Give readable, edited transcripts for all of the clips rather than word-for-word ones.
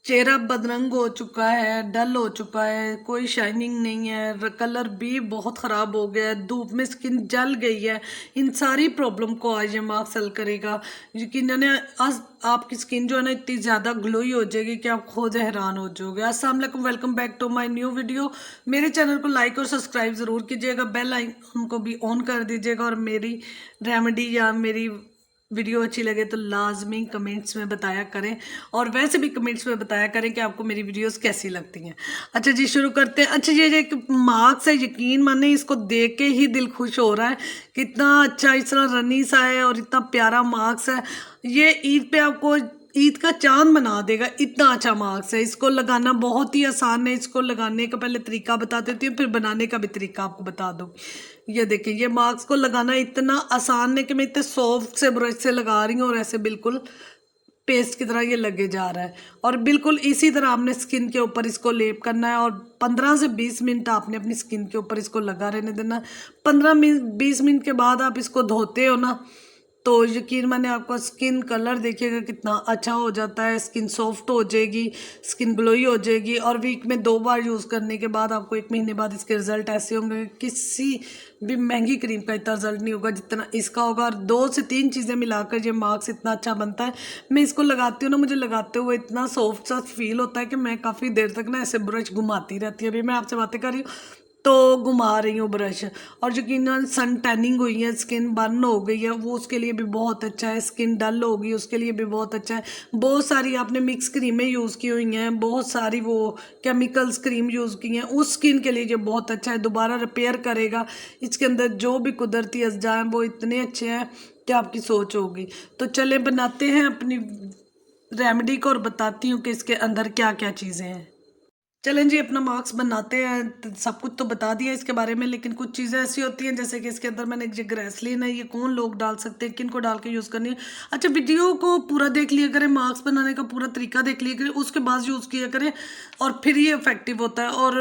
चेहरा बदरंग हो चुका है, डल हो चुका है, कोई शाइनिंग नहीं है, कलर भी बहुत ख़राब हो गया है, धूप में स्किन जल गई है। इन सारी प्रॉब्लम को आज ये मास्क हल करेगा। यकीनन आज आपकी स्किन जो है ना इतनी ज़्यादा ग्लोई हो जाएगी कि आप खुद हैरान हो जाओगे। अस्सलाम वालेकुम, welcome back to my new video. मेरे चैनल को लाइक और सब्सक्राइब ज़रूर कीजिएगा, बेल आइकन को भी ऑन कर दीजिएगा और मेरी रेमेडी या मेरी वीडियो अच्छी लगे तो लाजमी कमेंट्स में बताया करें, और वैसे भी कमेंट्स में बताया करें कि आपको मेरी वीडियोस कैसी लगती हैं। अच्छा जी, शुरू करते हैं। अच्छा, ये एक मार्क्स है, यकीन माने इसको देख के ही दिल खुश हो रहा है। कितना अच्छा, इस तरह रनी सा है और इतना प्यारा मार्क्स है। ये ईद पे आपको ईद का चांद बना देगा, इतना अच्छा मार्क्स है। इसको लगाना बहुत ही आसान है। इसको लगाने का पहले तरीका बता देती हूँ, फिर बनाने का भी तरीका आपको बता दूँगी। ये देखिए, ये मार्क्स को लगाना इतना आसान है कि मैं इतने सॉफ्ट से ब्रश से लगा रही हूँ और ऐसे बिल्कुल पेस्ट की तरह ये लगे जा रहा है। और बिल्कुल इसी तरह आपने स्किन के ऊपर इसको लेप करना है और 15 से 20 मिनट आपने अपनी स्किन के ऊपर इसको लगा रहने देना। 15 मिनट 20 मिनट के बाद आप इसको धोते हो ना, तो यकीन माने आपका स्किन कलर देखिएगा कितना अच्छा हो जाता है। स्किन सॉफ्ट हो जाएगी, स्किन ग्लोई हो जाएगी। और वीक में 2 बार यूज़ करने के बाद आपको 1 महीने बाद इसके रिजल्ट ऐसे होंगे, किसी भी महंगी क्रीम का इतना रिजल्ट नहीं होगा जितना इसका होगा। और 2 से 3 चीज़ें मिलाकर ये मास्क इतना अच्छा बनता है। मैं इसको लगाती हूँ ना, मुझे लगाते हुए इतना सॉफ्ट सा फील होता है कि मैं काफ़ी देर तक ना ऐसे ब्रश घुमाती रहती हूँ। अभी मैं आपसे बातें कर रही हूँ तो घुमा रही हूँ ब्रश। और यकीनन सन टैनिंग हुई है, स्किन बर्न हो गई है, वो उसके लिए भी बहुत अच्छा है। स्किन डल होगी उसके लिए भी बहुत अच्छा है। बहुत सारी आपने मिक्स क्रीमें यूज़ की हुई हैं, बहुत सारी वो केमिकल्स क्रीम यूज़ की हैं, उस स्किन के लिए ये बहुत अच्छा है। दोबारा रिपेयर करेगा। इसके अंदर जो भी कुदरती अज्जा हैं वो इतने अच्छे हैं कि आपकी सोच होगी। तो चले बनाते हैं अपनी रेमेडी को और बताती हूँ कि इसके अंदर क्या क्या चीज़ें हैं। चलें जी, अपना मार्क्स बनाते हैं। सब कुछ तो बता दिया इसके बारे में, लेकिन कुछ चीज़ें ऐसी होती हैं जैसे कि इसके अंदर मैंने एक ये ग्रेसलीन है, ये कौन लोग डाल सकते हैं, किन को डाल के यूज़ करनी है। अच्छा, वीडियो को पूरा देख लिया करें, मार्क्स बनाने का पूरा तरीका देख लिया करें, उसके बाद यूज़ किया करें और फिर ये इफेक्टिव होता है। और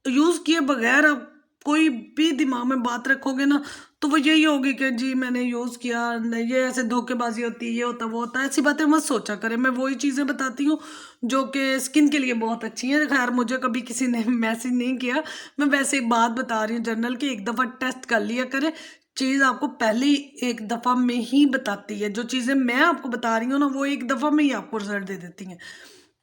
यूज़ किए बगैर आप कोई भी दिमाग में बात रखोगे ना, तो वो यही होगी कि जी मैंने यूज़ किया नहीं, ये ऐसे धोखेबाजी होती है, ये होता वो होता है। ऐसी बातें मत सोचा करें। मैं वही चीज़ें बताती हूँ जो कि स्किन के लिए बहुत अच्छी हैं। खैर, मुझे कभी किसी ने मैसेज नहीं किया, मैं वैसे एक बात बता रही हूँ जनरल कि एक दफ़ा टेस्ट कर लिया करें। चीज़ आपको पहले ही एक दफ़ा में ही बताती है। जो चीज़ें मैं आपको बता रही हूँ ना, वो एक दफ़ा में ही आपको रिजल्ट दे देती हैं।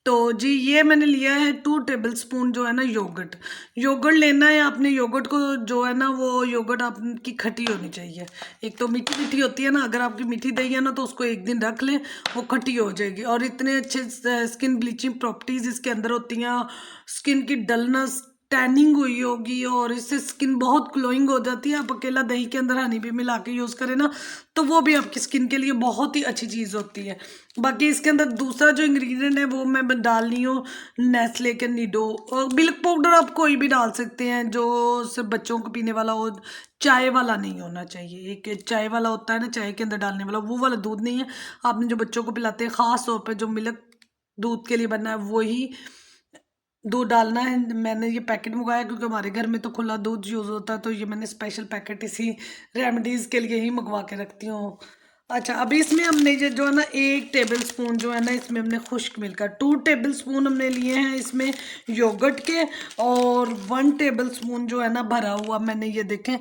तो जी, ये मैंने लिया है 2 टेबल स्पून जो है ना योगर्ट। योगर्ट लेना है आपने। योगर्ट को जो है ना, वो योगर्ट आपकी खट्टी होनी चाहिए। एक तो मीठी मीठी होती है ना, अगर आपकी मीठी दही है ना तो उसको एक दिन रख लें, वो खट्टी हो जाएगी। और इतने अच्छे स्किन ब्लीचिंग प्रॉपर्टीज इसके अंदर होती हैं। स्किन की डलनेस, टैनिंग हुई होगी और इससे स्किन बहुत ग्लोइंग हो जाती है। आप अकेला दही के अंदर हनी भी मिला के यूज़ करें ना, तो वो भी आपकी स्किन के लिए बहुत ही अच्छी चीज़ होती है। बाकी इसके अंदर दूसरा जो इंग्रेडिएंट है वो मैं डाल रही हूँ नेस्ले के निडो। और मिल्क पाउडर आप कोई भी डाल सकते हैं जो सिर्फ बच्चों को पीने वाला हो, चाय वाला नहीं होना चाहिए। एक चाय वाला होता है ना, चाय के अंदर डालने वाला, वो वाला दूध नहीं है। आपने जो बच्चों को पिलाते हैं, ख़ास तौर पर जो मिल्क दूध के लिए बनना है, वही दूध डालना है। मैंने ये पैकेट मंगाया क्योंकि हमारे घर में तो खुला दूध यूज़ होता है, तो ये मैंने स्पेशल पैकेट इसी रेमेडीज़ के लिए ही मंगवा के रखती हूँ। अच्छा, अभी इसमें हमने ये जो है ना 1 टेबल स्पून जो है ना, इसमें हमने खुश्क मिल्क का 2 टेबल स्पून हमने लिए हैं इसमें योगर्ट के। और 1 टेबल स्पून जो है ना भरा हुआ मैंने ये देखें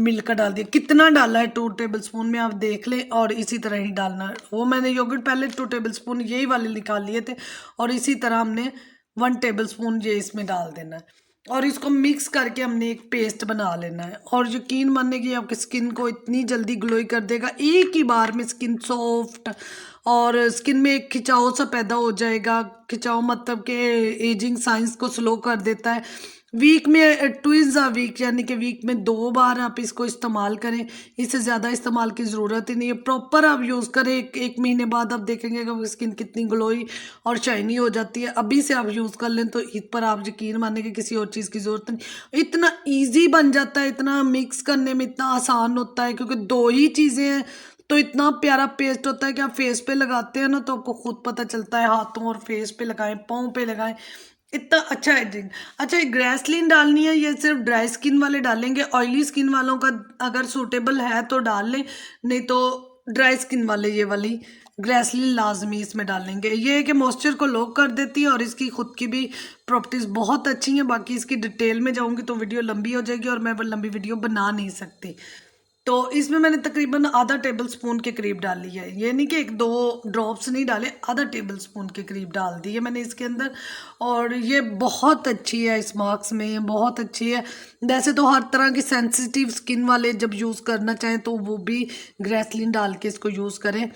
मिल्क का डाल दिया। कितना डाला है 2 टेबल स्पून में आप देख लें, और इसी तरह ही डालना है। वो मैंने योगर्ट पहले 2 टेबल स्पून यही वाले निकाल लिए थे, और इसी तरह हमने 1 टेबल स्पून ये इसमें डाल देना है। और इसको मिक्स करके हमने एक पेस्ट बना लेना है। और यकीन मानने की आपकी स्किन को इतनी जल्दी ग्लोई कर देगा, एक ही बार में स्किन सॉफ्ट, और स्किन में एक खिंचाव सा पैदा हो जाएगा। खिंचाव मतलब कि एजिंग साइंस को स्लो कर देता है। वीक में ट्विज अ वीक, यानी कि वीक में 2 बार आप इसको इस्तेमाल करें। इससे ज़्यादा इस्तेमाल की ज़रूरत ही नहीं है। प्रॉपर आप यूज़ करें, एक महीने बाद आप देखेंगे कि स्किन कितनी ग्लोई और शाइनी हो जाती है। अभी से आप यूज़ कर लें तो ईद पर आप यकीन मानेंगे कि किसी और चीज़ की ज़रूरत नहीं। इतना ईजी बन जाता है, इतना मिक्स करने में इतना आसान होता है, क्योंकि 2 ही चीज़ें हैं। तो इतना प्यारा पेस्ट होता है कि आप फेस पे लगाते हैं ना तो आपको खुद पता चलता है। हाथों और फेस पे लगाएं, पाँव पे लगाएं, इतना अच्छा है ड्रिंक। अच्छा, ये ग्रेसलीन डालनी है, ये सिर्फ ड्राई स्किन वाले डालेंगे। ऑयली स्किन वालों का अगर सूटेबल है तो डाल लें, नहीं तो ड्राई स्किन वाले ये वाली ग्रेसलिन लाजमी इसमें डालेंगे। ये है कि मॉइस्चर को लॉक कर देती है और इसकी खुद की भी प्रॉपर्टीज़ बहुत अच्छी हैं। बाकी इसकी डिटेल में जाऊंगी तो वीडियो लंबी हो जाएगी और मैं वो लंबी वीडियो बना नहीं सकती। तो इसमें मैंने तकरीबन आधा टेबल स्पून के करीब डाली है, ये नहीं कि 1-2 ड्रॉप्स नहीं डाले, आधा टेबल स्पून के करीब डाल दी है मैंने इसके अंदर। और ये बहुत अच्छी है, इस मार्क्स में ये बहुत अच्छी है। वैसे तो हर तरह की सेंसिटिव स्किन वाले जब यूज़ करना चाहें तो वो भी ग्रेसलिन डाल के इसको यूज़ करें।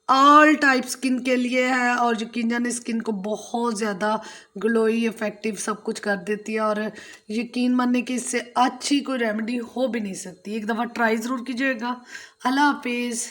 ऑल टाइप स्किन के लिए है और यकीन जाने स्किन को बहुत ज़्यादा ग्लोई इफेक्टिव सब कुछ कर देती है। और यकीन मानने कि इससे अच्छी कोई रेमेडी हो भी नहीं सकती। एक दफ़ा ट्राई ज़रूर कीजिएगा। अल्लाह हाफिज़।